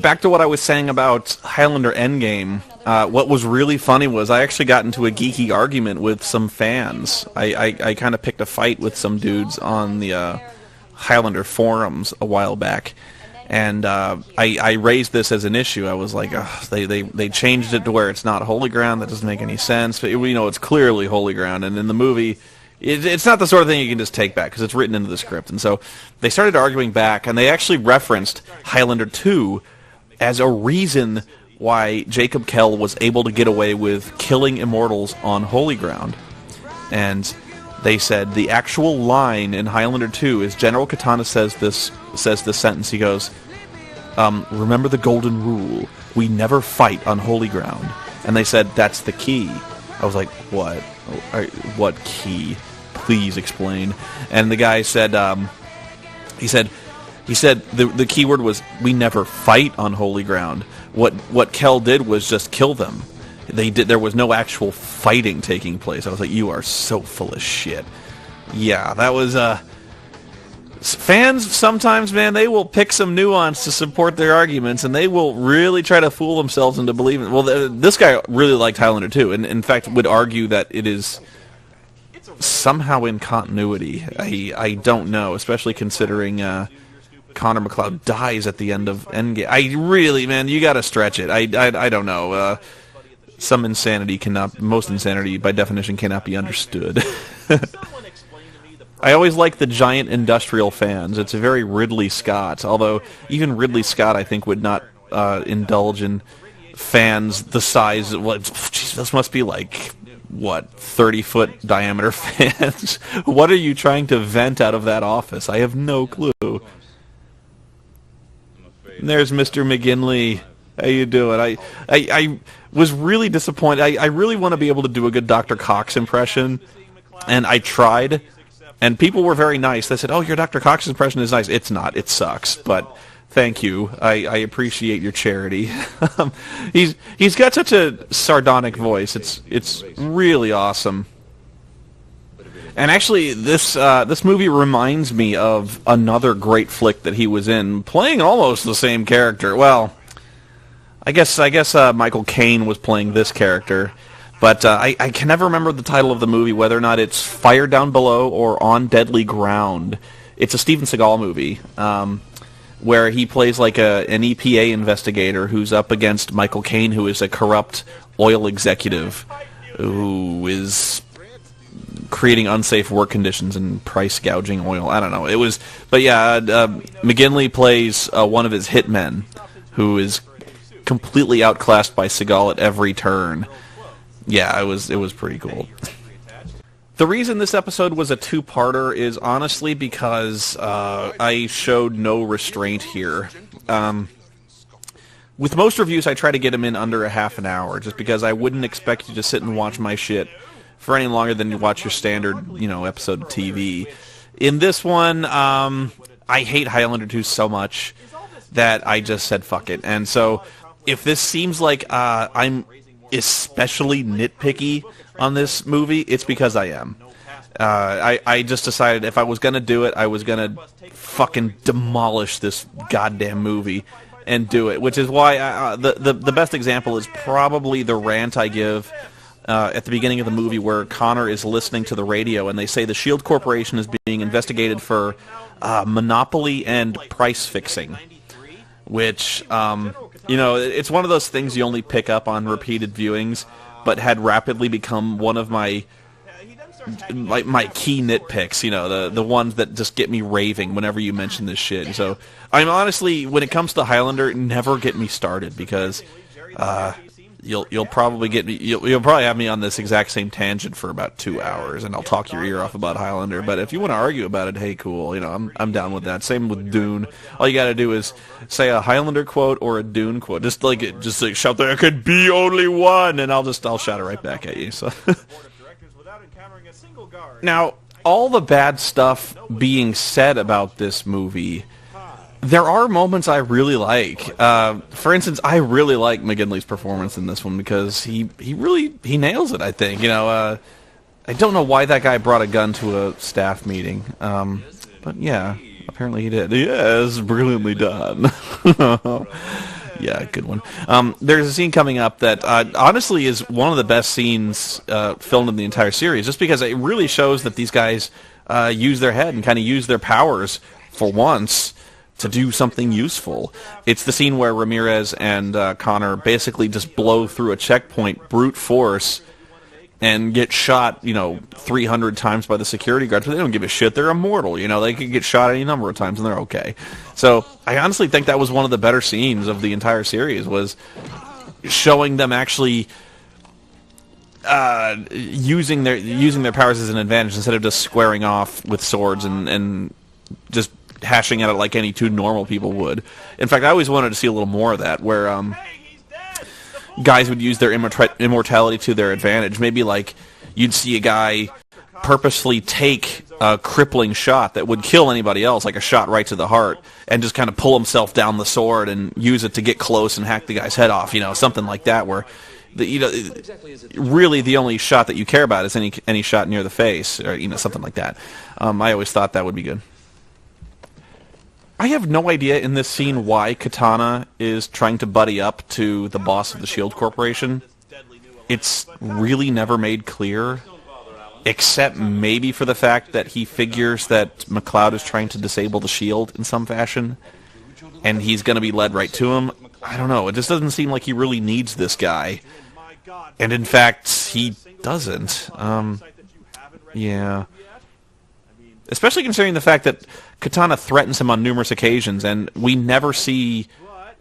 back to what I was saying about Highlander Endgame, what was really funny was I actually got into a geeky argument with some fans. I kind of picked a fight with some dudes on the Highlander forums a while back, and I raised this as an issue. I was like, they changed it to where it's not holy ground. That doesn't make any sense. But, it's clearly holy ground, and in the movie, it's not the sort of thing you can just take back because it's written into the script. And so they started arguing back, and they actually referenced Highlander 2 as a reason why Jacob Kell was able to get away with killing immortals on holy ground. And they said the actual line in Highlander 2 is General Katana says this sentence. He goes, remember the golden rule. We never fight on holy ground. And they said, that's the key. I was like, what? What key? Please explain. And the guy said, he said the key word was, we never fight on holy ground. What Kell did was just kill them. There was no actual fighting taking place. I was like, you are so full of shit. Yeah, that was, fans sometimes, man, they will pick some nuance to support their arguments, and they will really try to fool themselves into believing. Well, this guy really liked Highlander 2, and in fact would argue that it is somehow in continuity. I don't know, especially considering Connor McLeod dies at the end of Endgame. I really, man, you gotta stretch it. I don't know. Most insanity by definition cannot be understood. I always like the giant industrial fans. It's a very Ridley Scott, although even Ridley Scott, I think, would not indulge in fans the size. Geez, this must be like, 30-foot diameter fans? What are you trying to vent out of that office? I have no clue. And there's Mr. McGinley. How you doing? I was really disappointed. I really want to be able to do a good Dr. Cox impression, and I tried. And people were very nice. They said, oh, your Dr. Cox impression is nice. It's not. It sucks. But thank you. I appreciate your charity. He's got such a sardonic voice. It's really awesome. And actually, this movie reminds me of another great flick that he was in, playing almost the same character. Well, I guess Michael Caine was playing this character. But I can never remember the title of the movie, whether or not it's Fire Down Below or On Deadly Ground. It's a Steven Seagal movie where he plays like an EPA investigator who's up against Michael Caine, who is a corrupt oil executive who is creating unsafe work conditions and price gouging oil. I don't know. McGinley plays one of his hitmen who is completely outclassed by Seagal at every turn. Yeah, it was pretty cool. The reason this episode was a two-parter is honestly because I showed no restraint here. With most reviews, I try to get them in under a half an hour, just because I wouldn't expect you to sit and watch my shit for any longer than you watch your standard, episode of TV. In this one, I hate Highlander 2 so much that I just said fuck it. And so, if this seems like I'm especially nitpicky on this movie, it's because I am. I just decided if I was going to do it, I was going to fucking demolish this goddamn movie and do it, which is why the best example is probably the rant I give at the beginning of the movie where Connor is listening to the radio and they say the Shield Corporation is being investigated for monopoly and price fixing, which it's one of those things you only pick up on repeated viewings, but had rapidly become one of my key nitpicks, the ones that just get me raving whenever you mention this shit. And so, I'm honestly, when it comes to Highlander, never get me started, because you'll probably get me. You'll probably have me on this exact same tangent for about 2 hours, and I'll talk your ear off about Highlander. But if you want to argue about it, hey, cool. I'm down with that. Same with Dune. All you got to do is say a Highlander quote or a Dune quote. Just shout there could be only one, and I'll shout it right back at you. So now, all the bad stuff being said about this movie, there are moments I really like. For instance, I really like McGinley's performance in this one because he nails it, I think. I don't know why that guy brought a gun to a staff meeting. But yeah, Apparently he did. Yes, brilliantly done. Yeah, good one. There's a scene coming up that honestly is one of the best scenes filmed in the entire series, just because it really shows that these guys use their head and kind of use their powers for once to do something useful. It's the scene where Ramirez and Connor basically just blow through a checkpoint, brute force, and get shot, 300 times by the security guards, but they don't give a shit. They're immortal, they can get shot any number of times and they're okay. So I honestly think that was one of the better scenes of the entire series, was showing them actually using their powers as an advantage instead of just squaring off with swords and just hashing at it like any two normal people would. In fact, I always wanted to see a little more of that, where guys would use their immortality to their advantage. Maybe like you'd see a guy purposely take a crippling shot that would kill anybody else, like a shot right to the heart, and just kind of pull himself down the sword and use it to get close and hack the guy's head off, something like that, where really the only shot that you care about is any shot near the face, or something like that. I always thought that would be good. I have no idea in this scene why Katana is trying to buddy up to the boss of the S.H.I.E.L.D. Corporation. It's really never made clear, except maybe for the fact that he figures that McCloud is trying to disable the S.H.I.E.L.D. in some fashion, and he's going to be led right to him. I don't know. It just doesn't seem like he really needs this guy. And in fact, he doesn't. Yeah. Especially considering the fact that Katana threatens him on numerous occasions, and we never see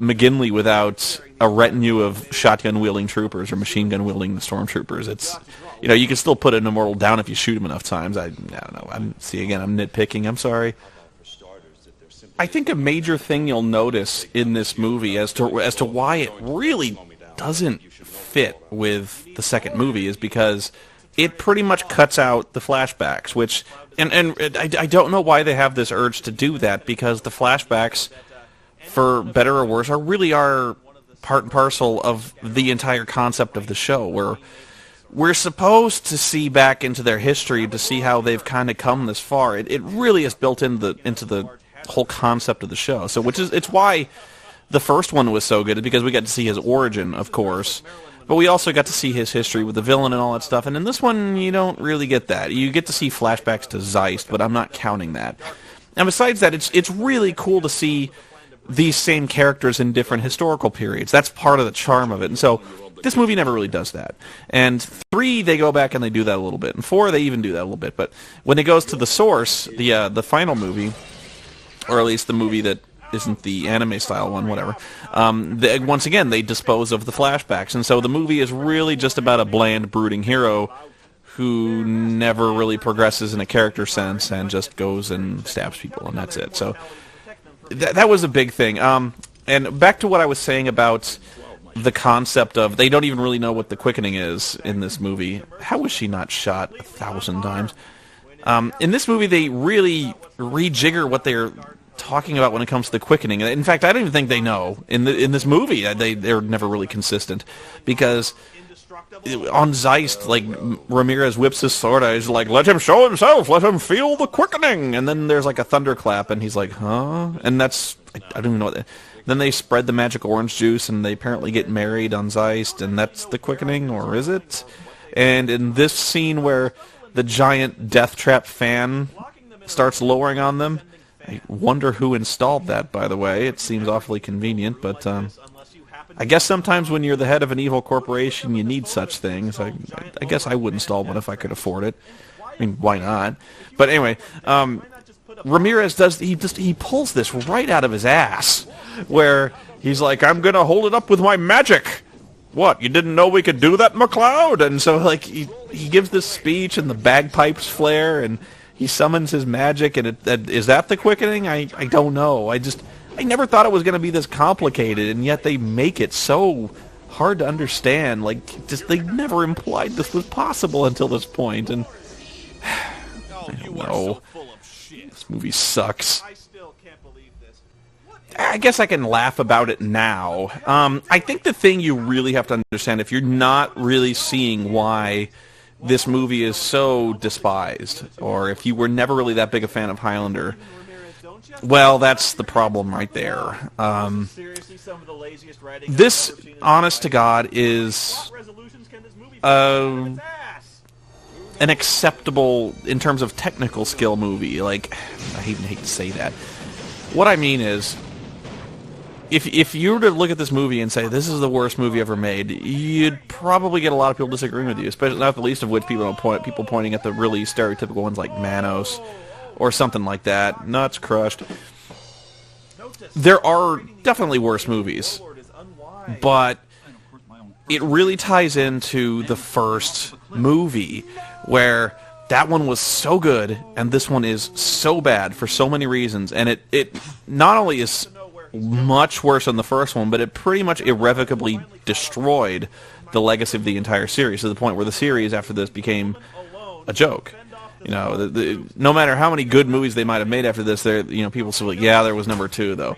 McGinley without a retinue of shotgun-wielding troopers or machine-gun-wielding stormtroopers. It's, you can still put an immortal down if you shoot him enough times. I don't know. I'm nitpicking. I'm sorry. I think a major thing you'll notice in this movie as to why it really doesn't fit with the second movie is because it pretty much cuts out the flashbacks, which, and I don't know why they have this urge to do that, because the flashbacks, for better or worse, are part and parcel of the entire concept of the show, where we're supposed to see back into their history to see how they've kind of come this far. It really is built into the whole concept of the show. So it's why the first one was so good, because we got to see his origin, of course, but we also got to see his history with the villain and all that stuff. And in this one, you don't really get that. You get to see flashbacks to Zeist, but I'm not counting that. And besides that, it's really cool to see these same characters in different historical periods. That's part of the charm of it. And so this movie never really does that. And 3, they go back and they do that a little bit. And 4, they even do that a little bit. But when it goes to the source, the final movie, or at least the movie that isn't the anime-style one, whatever, once again, they dispose of the flashbacks. And so the movie is really just about a bland, brooding hero who never really progresses in a character sense and just goes and stabs people, and that's it. So that was a big thing. And back to what I was saying about the concept of they don't even really know what the quickening is in this movie. How was she not shot 1,000 times? In this movie, they really rejigger what they're talking about when it comes to the quickening. In fact, I don't even think they know. In this movie, they're never really consistent, because on Zeist, like, Ramirez whips his sword out. He's like, "Let him show himself. Let him feel the quickening." And then there's like a thunderclap, and he's like, "Huh?" And that's, I don't even know what that. Then they spread the magic orange juice, and they apparently get married on Zeist, and that's the quickening, or is it? And in this scene where the giant death trap fan starts lowering on them, I wonder who installed that, by the way. It seems awfully convenient, but I guess sometimes when you're the head of an evil corporation, you need such things. I guess I would install one if I could afford it. I mean, why not? But anyway, Ramirez he pulls this right out of his ass, where he's like, "I'm gonna hold it up with my magic." What, you didn't know we could do that, McCloud? And so, like, he gives this speech, and the bagpipes flare, and he summons his magic, and is that the quickening? I don't know. I never thought it was going to be this complicated, and yet they make it so hard to understand. Like, just they never implied this was possible until this point, and I don't know. This movie sucks. I guess I can laugh about it now. I think the thing you really have to understand, if you're not really seeing why this movie is so despised, or if you were never really that big a fan of Highlander, Well, that's the problem right there. This, honest to God, is an acceptable, in terms of technical skill, movie. Like, I even hate to say that. What I mean is, if you were to look at this movie and say, this is the worst movie ever made, you'd probably get a lot of people disagreeing with you, especially not the least of which people pointing at the really stereotypical ones like Manos or something like that. Nuts crushed. There are definitely worse movies, but it really ties into the first movie, where that one was so good and this one is so bad for so many reasons, and it not only is much worse than the first one, but it pretty much irrevocably destroyed the legacy of the entire series, to the point where the series after this became a joke. You know, no matter how many good movies they might have made after this, people say, like, yeah, there was number 2 though.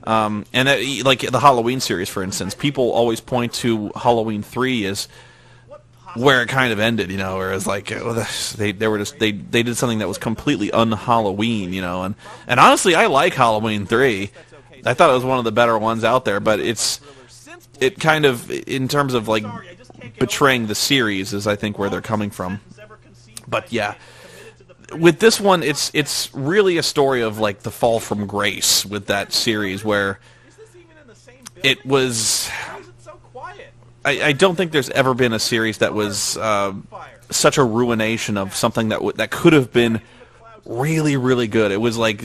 Like the Halloween series, for instance, people always point to Halloween 3 as where it kind of ended, whereas like they did something that was completely un-Halloween, and honestly, I like Halloween 3. I thought it was one of the better ones out there, but it kind of, in terms of like betraying the series, is I think where they're coming from. But yeah, with this one, it's really a story of like the fall from grace with that series, where it was. I don't think there's ever been a series that was such a ruination of something that could have been really, really good. It was like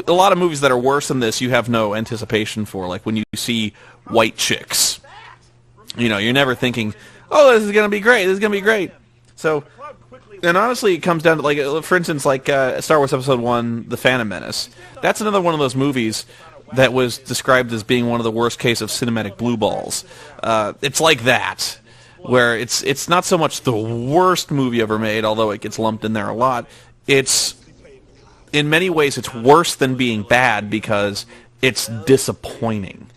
a lot of movies that are worse than this, you have no anticipation for. Like when you see White Chicks, you're never thinking, "Oh, this is gonna be great. This is gonna be great." So. And honestly, it comes down to, like, for instance, like Star Wars Episode 1, The Phantom Menace. That's another one of those movies that was described as being one of the worst case of cinematic blue balls. It's like that, where it's not so much the worst movie ever made, although it gets lumped in there a lot. It's, in many ways, it's worse than being bad because it's disappointing.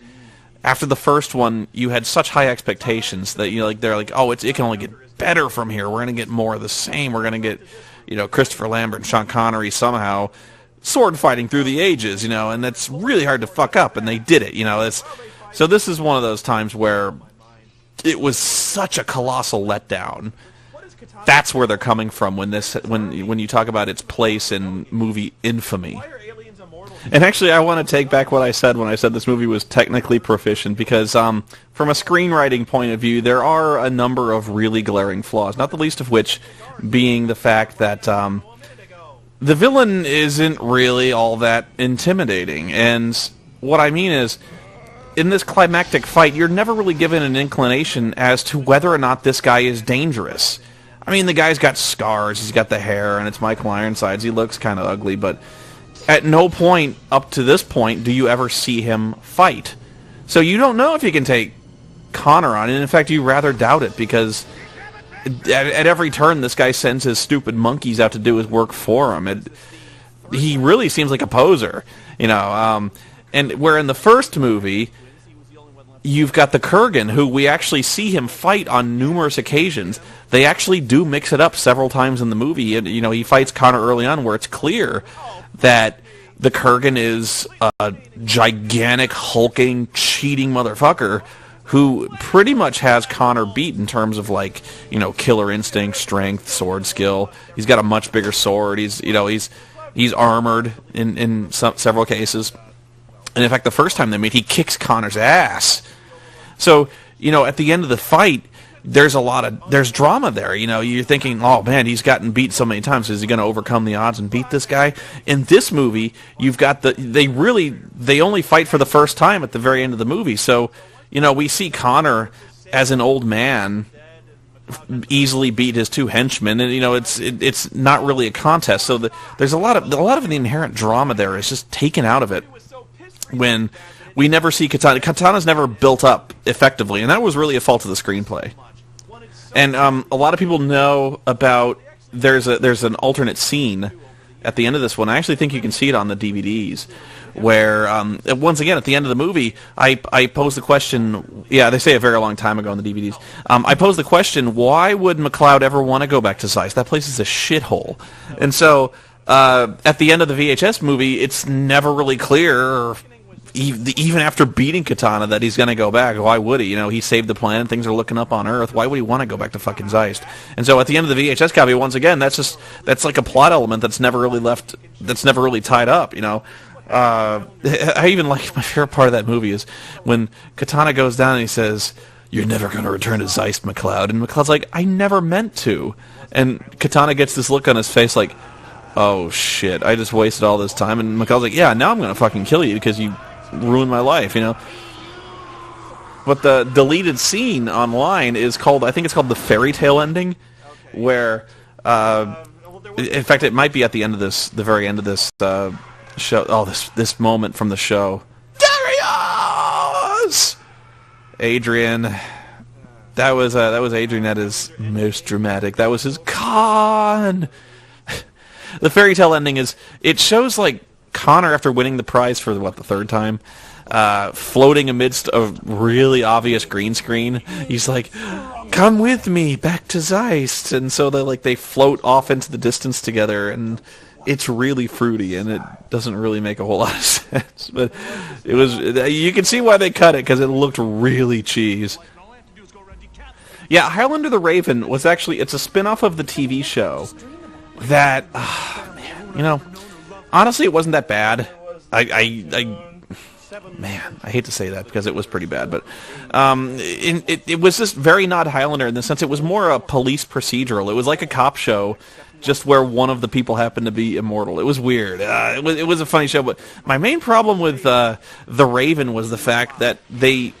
After the first one, you had such high expectations that they're like, oh, it can only get better from here. We're going to get more of the same. We're going to get, Christopher Lambert and Sean Connery somehow sword fighting through the ages, and that's really hard to fuck up, and they did it, So this is one of those times where it was such a colossal letdown. That's where they're coming from when you talk about its place in movie infamy. And actually, I want to take back what I said when I said this movie was technically proficient, because from a screenwriting point of view, there are a number of really glaring flaws, not the least of which being the fact that the villain isn't really all that intimidating. And what I mean is, in this climactic fight, you're never really given an inclination as to whether or not this guy is dangerous. I mean, the guy's got scars, he's got the hair, and it's Michael Ironsides. He looks kind of ugly, but at no point up to this point do you ever see him fight. So you don't know if you can take Connor on, and in fact you rather doubt it, because at every turn this guy sends his stupid monkeys out to do his work for him. He really seems like a poser, and where in the first movie you've got the Kurgan, who we actually see him fight on numerous occasions. They actually do mix it up several times in the movie, and he fights Connor early on where it's clear that the Kurgan is a gigantic, hulking, cheating motherfucker who pretty much has Connor beat in terms of, like, killer instinct, strength, sword skill. He's got a much bigger sword. He's armored in several cases. And in fact, the first time they meet, he kicks Connor's ass. So, at the end of the fight, there's drama there. You're thinking, oh man, he's gotten beat so many times. Is he going to overcome the odds and beat this guy? In this movie, you've got they only fight for the first time at the very end of the movie. So, we see Connor as an old man easily beat his two henchmen, and it's not really a contest. So there's a lot of the inherent drama there is just taken out of it when we never see Katana. Katana's never built up effectively, and that was really a fault of the screenplay. And a lot of people know about there's an alternate scene at the end of this one. I actually think you can see it on the DVDs, where once again at the end of the movie, I pose the question. Yeah, they say a very long time ago on the DVDs. I pose the question: why would McLeod ever want to go back to Zeiss? That place is a shithole. And so at the end of the VHS movie, it's never really clear, even after beating Katana, that he's going to go back. Why would he? You know, he saved the planet, things are looking up on Earth. Why would he want to go back to fucking Zeist? And so at the end of the VHS copy, once again, that's like a plot element that's never really tied up, you know. I even like, my favorite part of that movie is when Katana goes down and he says, "You're never going to return to Zeist, McCloud." And McCloud's like, "I never meant to." And Katana gets this look on his face like, "Oh shit, I just wasted all this time." And McCloud's like, "Yeah, now I'm going to fucking kill you because you ruined my life," you know. But the deleted scene online is called, I think it's called the fairy tale ending, where, in fact, it might be at the end of this, the very end of this show. Oh, this moment from the show. Darius! Adrian. That was Adrian at his most dramatic. That was his con. The fairy tale ending is, it shows like Connor, after winning the prize for the third time, floating amidst a really obvious green screen. He's like, "Come with me back to Zeist," and so they float off into the distance together, and it's really fruity, and it doesn't really make a whole lot of sense. But it was, you can see why they cut it, because it looked really cheese. Yeah, Highlander the Raven was actually, it's a spin-off of the TV show that, man, you know, honestly, it wasn't that bad. Man, I hate to say that because it was pretty bad, but it was just very not Highlander in the sense it was more a police procedural. It was like a cop show, just where one of the people happened to be immortal. It was weird. It was a funny show, but my main problem with The Raven was the fact that the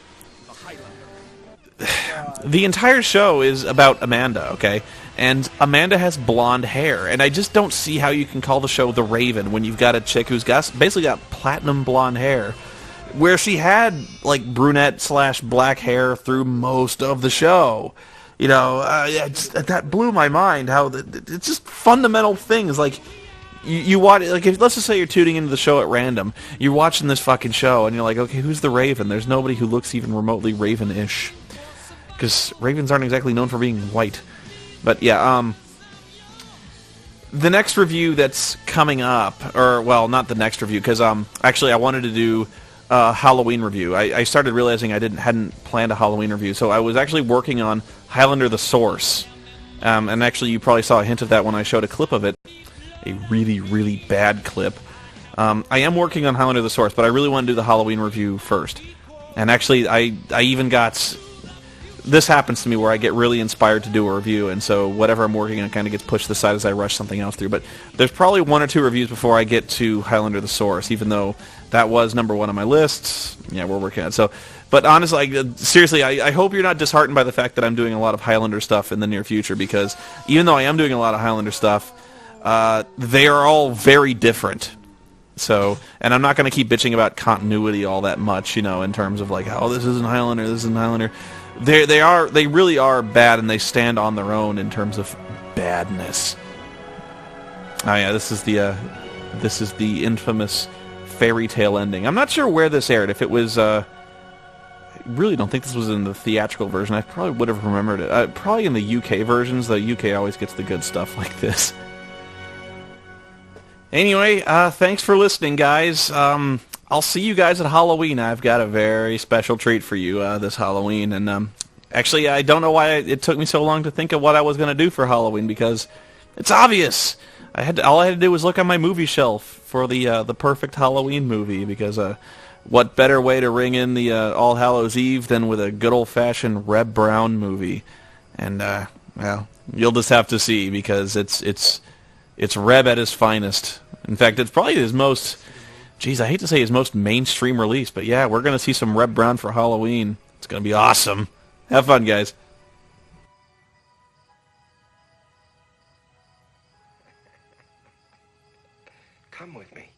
entire show is about Amanda, okay? And Amanda has blonde hair, and I just don't see how you can call the show The Raven when you've got a chick who's basically got platinum blonde hair, where she had like brunette/black hair through most of the show. You know, that blew my mind. How it's just fundamental things. Like you watch, like let's just say you're tuning into the show at random. You're watching this fucking show, and you're like, okay, who's the Raven? There's nobody who looks even remotely Raven-ish, because Ravens aren't exactly known for being white. But yeah, the next review that's coming up, or well, not the next review, because actually I wanted to do a Halloween review. I started realizing I hadn't planned a Halloween review, so I was actually working on Highlander the Source, and actually you probably saw a hint of that when I showed a clip of it, a really, really bad clip. I am working on Highlander the Source, but I really want to do the Halloween review first. And actually, I even got... This happens to me where I get really inspired to do a review, and so whatever I'm working on kind of gets pushed to the side as I rush something else through. But there's probably 1 or 2 reviews before I get to Highlander the Source, even though that was number 1 on my list. Yeah, we're working on it. So, but honestly, seriously, I hope you're not disheartened by the fact that I'm doing a lot of Highlander stuff in the near future, because even though I am doing a lot of Highlander stuff, they are all very different. So, and I'm not going to keep bitching about continuity all that much, you know, in terms of like, oh, this isn't Highlander, this isn't Highlander. They really are bad, and they stand on their own in terms of badness. Oh yeah, this is the infamous fairy tale ending. I'm not sure where this aired. If it was, I really don't think this was in the theatrical version. I probably would have remembered it. Probably in the UK versions. The UK always gets the good stuff like this. Anyway, thanks for listening, guys. I'll see you guys at Halloween. I've got a very special treat for you this Halloween, and actually, I don't know why it took me so long to think of what I was going to do for Halloween, because it's obvious. All I had to do was look on my movie shelf for the perfect Halloween movie, because what better way to ring in the All Hallows Eve than with a good old-fashioned Reb Brown movie? And well, you'll just have to see, because it's Reb at his finest. In fact, it's probably his most... Geez, I hate to say his most mainstream release, but yeah, we're going to see some Reb Brown for Halloween. It's going to be awesome. Have fun, guys. Come with me.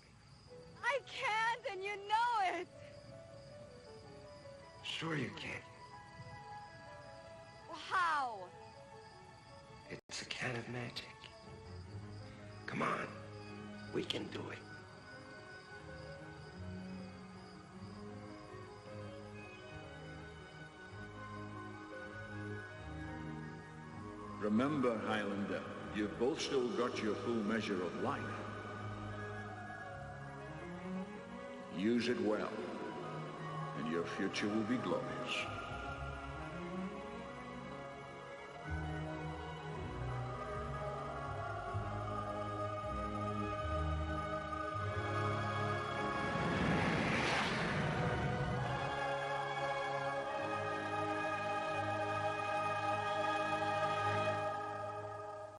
I can't, and you know it. Sure you can. How? It's a can of magic. Come on. We can do it. Remember, Highlander, you've both still got your full measure of life. Use it well, and your future will be glorious.